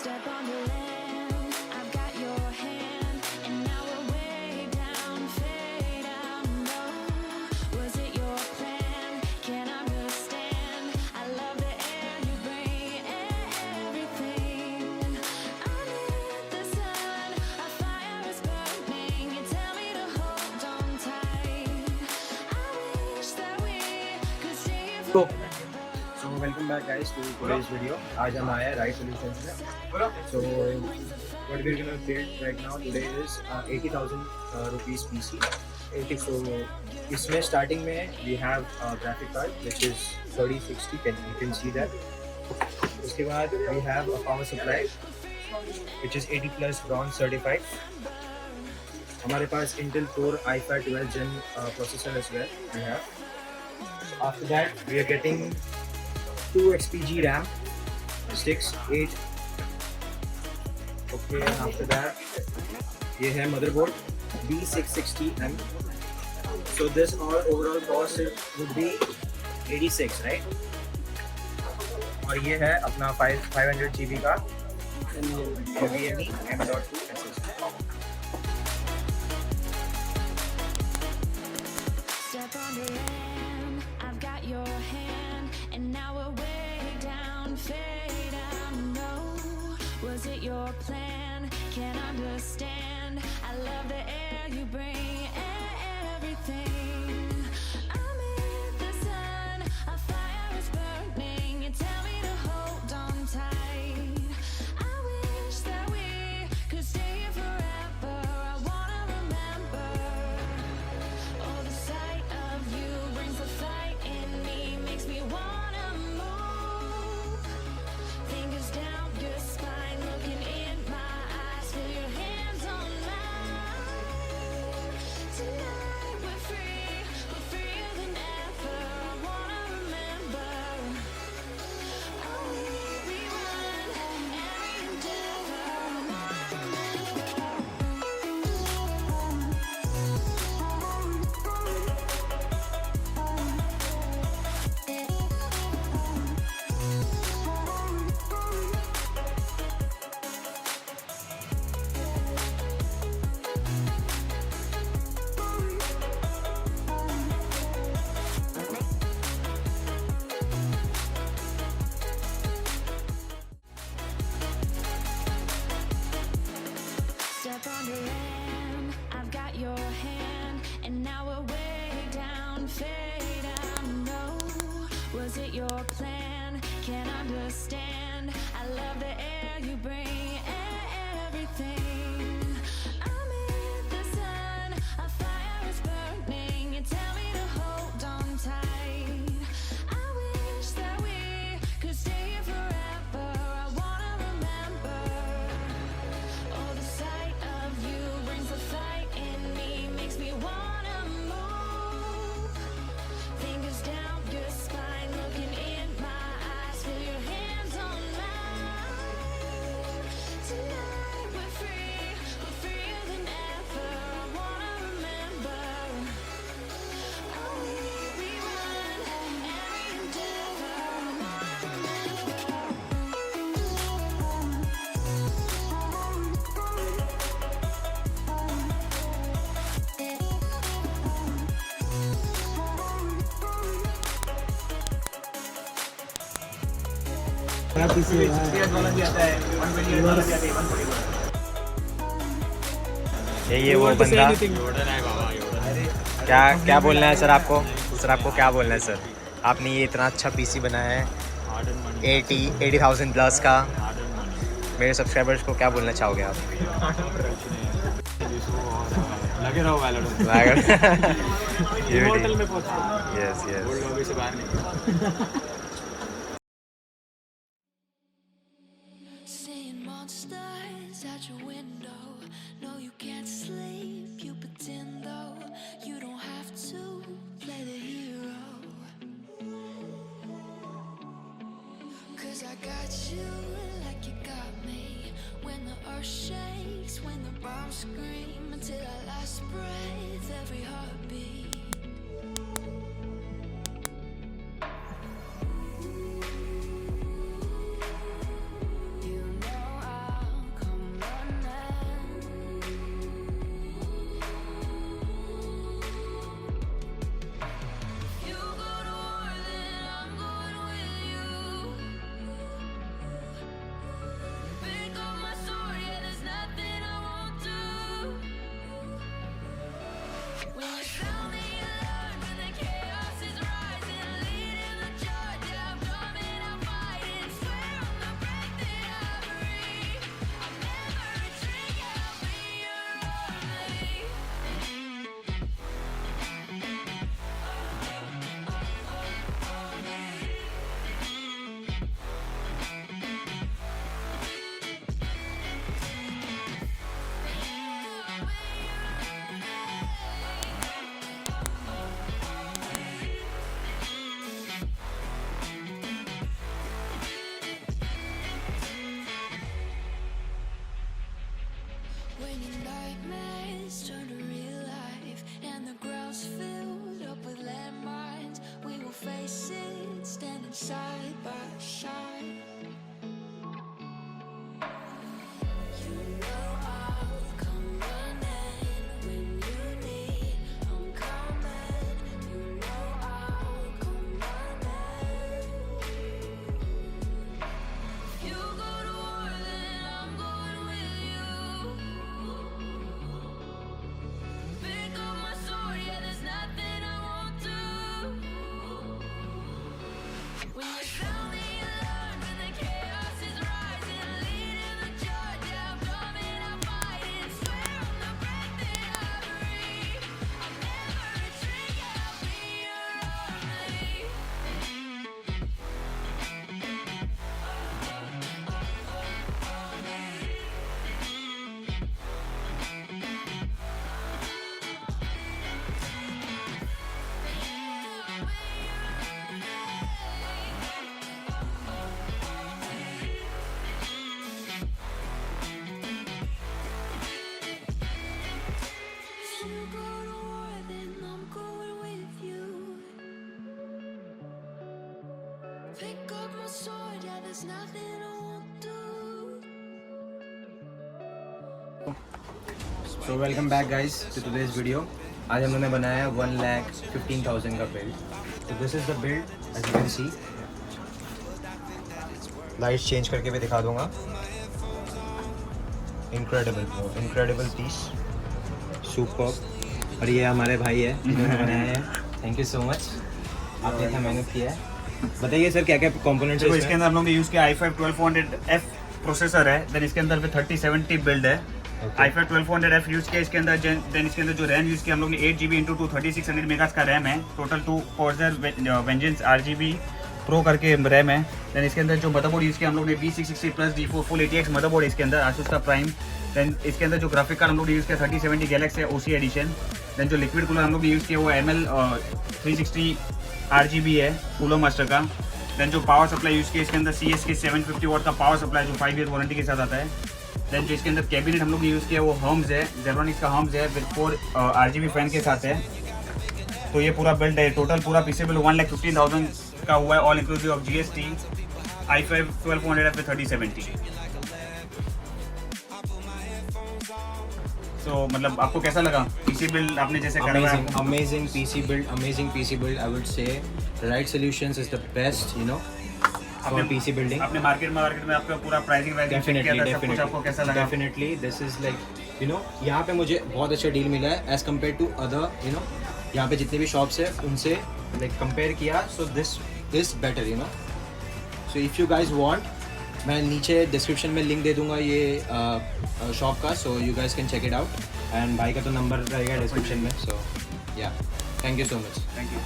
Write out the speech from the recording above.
Step on the land, I've got your hand, and now we're way down, fade out. No, was it your plan? Can't understand. I love the air you bring, everything. Underneath the sun, a fire is burning. You tell me to hold on tight. I wish that we could stay here So welcome back guys to today's video. आज हम आए हैं right solutions में. So what we're gonna build right now today is 80,000 rupees PC. 80. So इसमें starting में we have a graphic card which is 3060. You can see that. उसके बाद we have a power supply which is 80 plus bronze certified. हमारे पास Intel Core i5 12 Gen processor as well. We have. So after that we are getting 2 XPG RAM, 6, 8. Okay, and after that, ये है motherboard B660M. So this all overall cost would be 86, right? और ये है अपना 500 GB का NVMe M.2 SSD. Step on the land, I've got your hand, and now we're way down, fade out. No, was it your plan? Can't understand. I love the air you bring, everything. Amid the sun, a fire is burning. You tell me to hold on tight. I wish that we could stay here forever. I wanna remember. Oh, the sight of you brings the fight in me, makes me wanna move. Fingers down your spine, looking in my eyes, feel your hands on mine. Tonight we're freer than ever. I wanna remember. Oh, we run every endeavor. I wanna Step on the land, I've got your hand, and now we're way down, fade out. No, was it your plan? Can't understand. I love the air you bring, everything. Amid the sun, a fire is burning. You tell me to hold on tight. I wish that we could stay here forever. I wanna remember. Oh, the sight of you brings the fight in me, makes me wanna move. Fingers down your spine, looking in my eyes, feel your hands on mine. Tonight we're freer than ever. I wanna remember. Oh, we run every endeavor. I wanna ये वो बंदा क्या बोलना है sir आपको? Sir आपको क्या बोलना है सर? आपने ये इतना अच्छा पीसी बनाया है 80,000 प्लस का. मेरे सब्सक्राइबर्स को क्या बोलना चाहोगे आप? लगे रहो वैलोरेंट में पहुंचो. Yes yes. से बाहर निकलो. Seeing monsters out your window. No, you can't sleep. You pretend though. You don't have to play the hero. 'Cause I got you like you got me. When the earth shakes, when the bombs scream, until our last breath, every heartbeat. You know I I sit standing side by side. You know I'll come running when you need. I'm coming. You know I'll come running. You go to war, then I'm going with you. Pick up my sword, yeah, there's nothing I won't do. When you sound the alarm and the chaos is rising, leading the charge, yeah, I'm coming, I'm fighting. Swear on the breath that I breathe, I'll never retreat, yeah, I'll be your army. If you go to war, then I'm going with you. Pick up my sword, yeah, there's nothing I won't do. So welcome back guys to today's video. आज हम लोगों ने बनाया 1,15,000 का build. So this is the build as you can see. Lights change करके भी दिखा दूंगा. Incredible bro, incredible piece, super. और ये हमारे भाई है जिन्होंने बनाया है. Thank you so much. आपने इतना मेहनत किया है. बताइए सर क्या क्या कंपोनेंट्स देखो है इसके अंदर हम लोग ने यूज़ किया i5 1200F प्रोसेसर है. देन इसके अंदर 3070 बिल्ड है. i5 1200F यूज़ किया इसके अंदर. देन इसके अंदर जो रैम यूज़ किया हम लोग ने 8GB × 2 3600 मेगास का रैम है. Total 2 Corsair Vengeance RGB pro करके रैम है. देन इसके अंदर जो मदरबोर्ड यूज़ किया हम लोग ने B660 plus D4 full ATX motherboard इसके अंदर आसूस का प्राइम. देन इसके अंदर जो ग्राफिक कार्ड हम लोग ने यूज़ किया 3070 Galaxy है OC एडिशन. देन जो लिक्विड कूलर हम लोग ने यूज़ किया वो ML 360 RGB है कूलर मास्टर का. देन जो पावर सप्लाई यूज़ किया इसके अंदर CS के 750 वाट का पावर सप्लाई जो 5 ईयर वारंटी के साथ आता है. देन जो इसके अंदर कैबिनेट हम लोग ने यूज़ किया वो हम्स है, जेब्रॉनिक्स का हम्स है विद 4 RGB फैन के साथ है. तो ये पूरा बिल्ड है. टोटल पूरा पीसेबल 1,15,000 का हुआ है all inclusive of GST. i5 1200F with 3070. तो मतलब आपको कैसा लगा पीसी बिल्ड आपने जैसे करवाया? amazing PC build. I would say Right Solutions is the best, you know, for PC building. आपने मार्केट में आपका पूरा प्राइसिंग वाइज चेक किया था, सब कुछ आपको कैसा लगा? Definitely, this is like, you know, यहाँ पे मुझे बहुत अच्छा डील मिला है as compared to other, you know, यहाँ पे जितने भी शॉप्स है उनसे like compare किया, so this is better, you know. So if you guys want, मैं नीचे डिस्क्रिप्शन में लिंक दे दूंगा ये शॉप का, so you guys can check it out. And भाई का तो नंबर रहेगा डिस्क्रिप्शन में. So yeah, thank you so much. Thank you.